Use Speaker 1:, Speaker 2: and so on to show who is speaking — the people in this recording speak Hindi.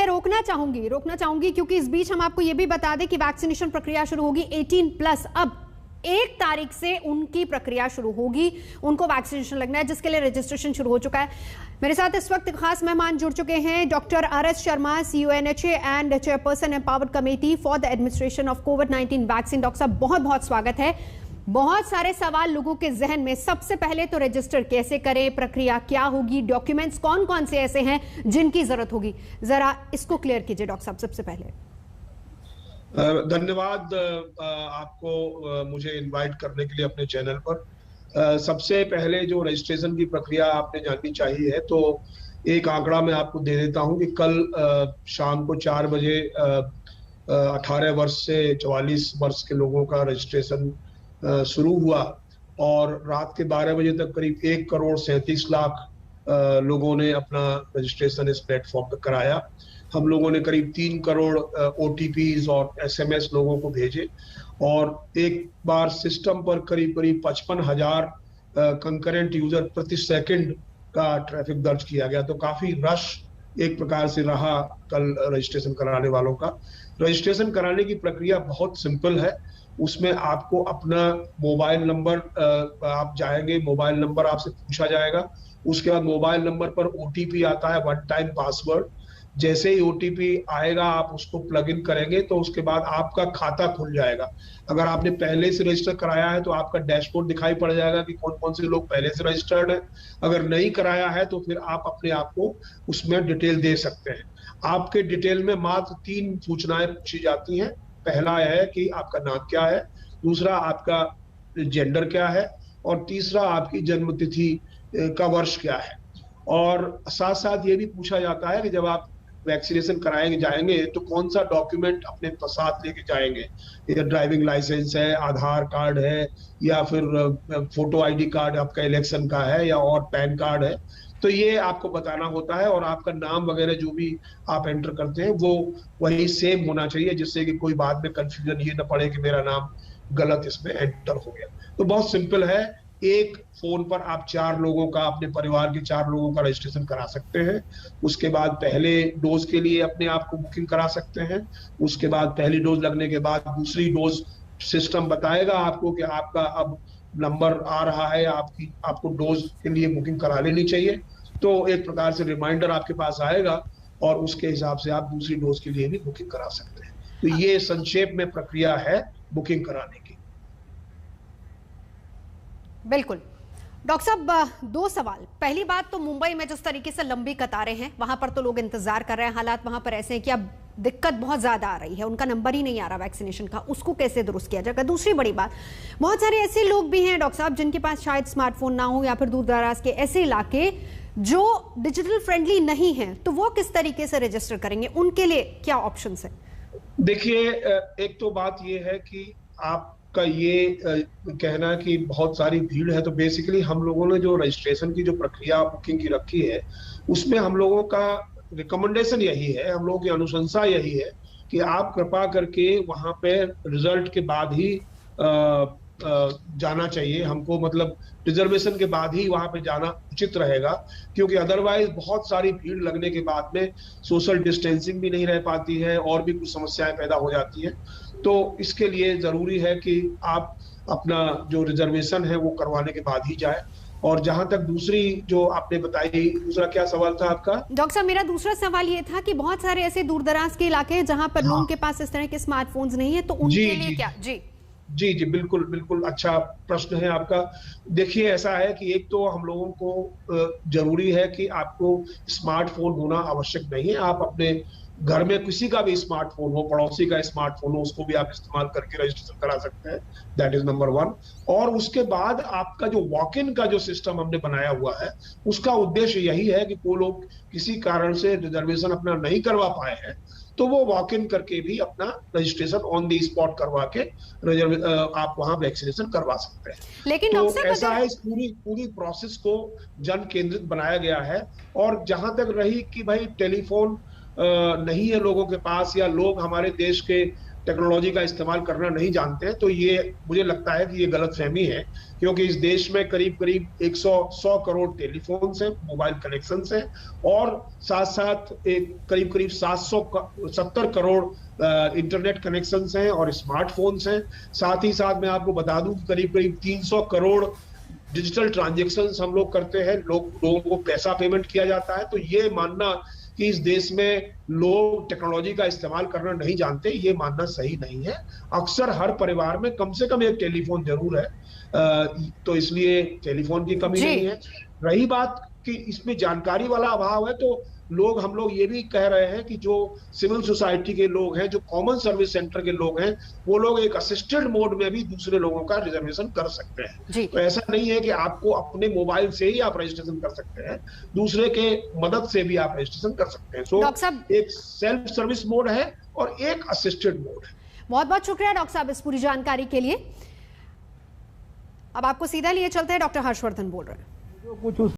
Speaker 1: रोकना चाहूंगी क्योंकि इस बीच हम आपको यह भी बता दें कि वैक्सीनेशन प्रक्रिया शुरू होगी 18+। अब 1 तारीख से उनकी प्रक्रिया शुरू होगी, उनको वैक्सीनेशन लगना है, जिसके लिए रजिस्ट्रेशन शुरू हो चुका है। मेरे साथ इस वक्त खास मेहमान जुड़ चुके हैं, doctor RS Sharma, CUNHA and chairperson empowered committee for the administration of covid vaccine. Doctor साहब, बहुत बहुत स्वागत है। बहुत सारे सवाल लोगों के जहन में, सबसे पहले तो रजिस्टर कैसे करें, प्रक्रिया क्या होगी, डॉक्यूमेंट्स कौन कौन से ऐसे हैं जिनकी जरूरत होगी, जरा इसको क्लियर कीजिए डॉक्टर साहब सबसे पहले।
Speaker 2: धन्यवाद आपको मुझे इनवाइट करने के लिए अपने चैनल पर। सबसे पहले जो रजिस्ट्रेशन की प्रक्रिया आपने जाननी चाहिए है, तो एक आंकड़ा मैं आपको दे देता हूं कि कल शाम को 4 बजे 18 वर्ष से 44 वर्ष के लोगों का रजिस्ट्रेशन शुरू हुआ और रात के 12 बजे तक करीब 1,37,00,000 लोगों ने अपना रजिस्ट्रेशन इस प्लेटफॉर्म पर कराया। हम लोगों ने करीब 3 करोड़ OTPs और SMS लोगों को भेजे और एक बार सिस्टम पर करीब 55,000 कंकरेंट यूजर प्रति सेकंड का ट्रैफिक दर्ज किया गया। तो काफी रश एक प्रकार से रहा कल रजिस्ट्रेशन कराने वालों का। रजिस्ट्रेशन कराने की प्रक्रिया बहुत सिंपल है। उसमें आपको अपना मोबाइल नंबर, आप जाएंगे, मोबाइल नंबर आपसे पूछा जाएगा। उसके बाद मोबाइल नंबर पर OTP आता है, 1 टाइम पासवर्ड। जैसे ही OTP आएगा आप उसको प्लग इन करेंगे तो उसके बाद आपका खाता खुल जाएगा। अगर आपने पहले से रजिस्टर कराया है तो आपका डैशबोर्ड दिखाई पड़ जाएगा कि कौन कौन से लोग पहले से रजिस्टर्ड है। अगर नहीं कराया है तो फिर आप अपने आप को उसमें डिटेल दे सकते हैं। आपके डिटेल में मात्र 3 सूचनाएं पूछी जाती हैं। पहला है कि आपका नाम क्या है, दूसरा आपका जेंडर क्या है और तीसरा आपकी जन्म तिथि का वर्ष क्या है। और साथ साथ ये भी पूछा जाता है कि जब आप वैक्सीनेशन कराएंगे जाएंगे तो कौन सा डॉक्यूमेंट अपने साथ लेके जाएंगे। या ड्राइविंग लाइसेंस है, आधार कार्ड है, या फिर फोटो ID कार्ड आपका इलेक्शन का है, या और पैन कार्ड है। तो ये आपको बताना होता है और आपका नाम वगैरह जो भी आप एंटर करते हैं वो वही सेम होना चाहिए, जिससे कि कोई बाद में कंफ्यूजन ये ना पड़े कि मेरा नाम गलत इसमें एंटर हो गया। तो बहुत सिंपल है। एक फोन पर आप 4 लोगों का, अपने परिवार के 4 लोगों का रजिस्ट्रेशन करा सकते हैं। उसके बाद पहले डोज के लिए अपने आप को बुकिंग करा सकते हैं। उसके बाद पहली डोज लगने के बाद दूसरी डोज सिस्टम बताएगा आपको कि आपका अब नंबर आ रहा है, आपको डोज के लिए बुकिंग करा लेनी चाहिए। तो एक प्रकार से रिमाइंडर आपके पास आएगा और उसके हिसाब से आप दूसरी डोज के लिए भी बुकिंग करा सकते हैं। तो ये संक्षेप में प्रक्रिया है बुकिंग कराने की।
Speaker 1: बिल्कुल डॉक्टर साहब, 2 सवाल। पहली बात तो मुंबई में जिस तरीके से लंबी कतारें हैं, वहां पर तो लोग इंतजार कर रहे हैं, हालात वहां पर ऐसे हैं कि अब दिक्कत बहुत ज्यादा आ रही है, उनका नंबर ही नहीं आ रहा वैक्सीनेशन का, उसको कैसे दुरुस्त किया जाएगा। दूसरी बड़ी बात, बहुत सारे ऐसे लोग भी हैं डॉक्टर साहब जिनके पास शायद स्मार्टफोन ना हो या फिर दूर दराज के ऐसे इलाके जो डिजिटल फ्रेंडली नहीं है, तो वो किस तरीके से रजिस्टर करेंगे, उनके लिए क्या ऑप्शन है?
Speaker 2: देखिए, एक तो बात ये है कि आपका ये कहना कि बहुत सारी भीड़ है, तो बेसिकली हम लोगों ने जो रजिस्ट्रेशन की जो प्रक्रिया बुकिंग की रखी है उसमें हम लोगों का रिकमेंडेशन यही है, हम लोगों की अनुशंसा यही है कि आप कृपा करके वहां पे रिजल्ट के बाद ही जाना चाहिए हमको, मतलब रिजर्वेशन के बाद ही वहां पे जाना उचित रहेगा। क्योंकि अदरवाइज बहुत सारी भीड़ लगने के बाद में सोशल डिस्टेंसिंग भी नहीं रह पाती है और भी कुछ समस्याएं पैदा हो जाती हैं। तो इसके लिए जरूरी है कि आप अपना जो रिजर्वेशन है वो करवाने के बाद ही जाए। और जहां तक दूसरी जो आपने बताई, दूसरा क्या सवाल था आपका?
Speaker 1: डॉक्टर साहब, मेरा दूसरा सवाल ये था कि बहुत सारे ऐसे दूर दराज के इलाके हैं जहां पर लोगों के पास इस तरह के स्मार्टफोन्स नहीं है, तो उनके लिए क्या?
Speaker 2: जी, बिल्कुल बिल्कुल अच्छा प्रश्न है आपका। देखिए, ऐसा है कि एक तो हम लोगों को जरूरी है कि आपको स्मार्टफोन होना आवश्यक नहीं है। आप अपने घर में किसी का भी स्मार्टफोन हो, पड़ोसी का स्मार्टफोन हो, उसको भी आप इस्तेमाल करके रजिस्ट्रेशन करा सकते हैं। That is number 1। और उसके बाद आपका जो वॉक इन का जो सिस्टम हमने बनाया हुआ है, उसका उद्देश्य यही है कि कोई लोग किसी कारण से रिजर्वेशन अपना नहीं करवा पाए हैं तो वो वॉक इन करके भी अपना रजिस्ट्रेशन ऑन द स्पॉट करवा के आप वहां वैक्सीनेशन करवा सकते हैं।
Speaker 1: लेकिन
Speaker 2: तो ऐसा है, इस पूरी प्रोसेस को जन केंद्रित बनाया गया है। और जहां तक रही कि भाई टेलीफोन नहीं है लोगों के पास, या लोग हमारे देश के टेक्नोलॉजी का इस्तेमाल करना नहीं जानते हैं, तो ये मुझे लगता है कि ये गलतफहमी है, क्योंकि इस देश में करीब करीब 100 करोड़ टेलीफोन हैं, मोबाइल कनेक्शन हैं, और साथ साथ करीब करीब 770 करोड़ इंटरनेट कनेक्शन हैं और स्मार्टफोन्स हैं। साथ ही साथ मैं आपको बता दूं कि करीब करीब 300 करोड़ डिजिटल ट्रांजैक्शंस हम लोग करते हैं, लोगों को पैसा पेमेंट किया जाता है। तो ये मानना कि इस देश में लोग टेक्नोलॉजी का इस्तेमाल करना नहीं जानते, ये मानना सही नहीं है। अक्सर हर परिवार में कम से कम एक टेलीफोन जरूर है, तो इसलिए टेलीफोन की कमी नहीं है। रही बात कि इसमें जानकारी वाला अभाव है, तो हम लोग ये भी कह रहे हैं कि जो सिविल सोसाइटी के लोग हैं, जो कॉमन सर्विस सेंटर के लोग हैं, वो लोग एक असिस्टेड मोड में भी दूसरे लोगों का रिजर्वेशन कर सकते हैं। तो ऐसा नहीं है कि आपको अपने मोबाइल से ही आप रजिस्ट्रेशन कर सकते हैं, दूसरे के मदद से भी आप रजिस्ट्रेशन कर सकते हैं। सो एक सेल्फ सर्विस मोड है और एक असिस्टेड मोड है।
Speaker 1: बहुत बहुत शुक्रिया डॉक्टर साहब इस पूरी जानकारी के लिए। अब आपको सीधा लिए चलते हैं, डॉक्टर हर्षवर्धन बोल रहे हैं।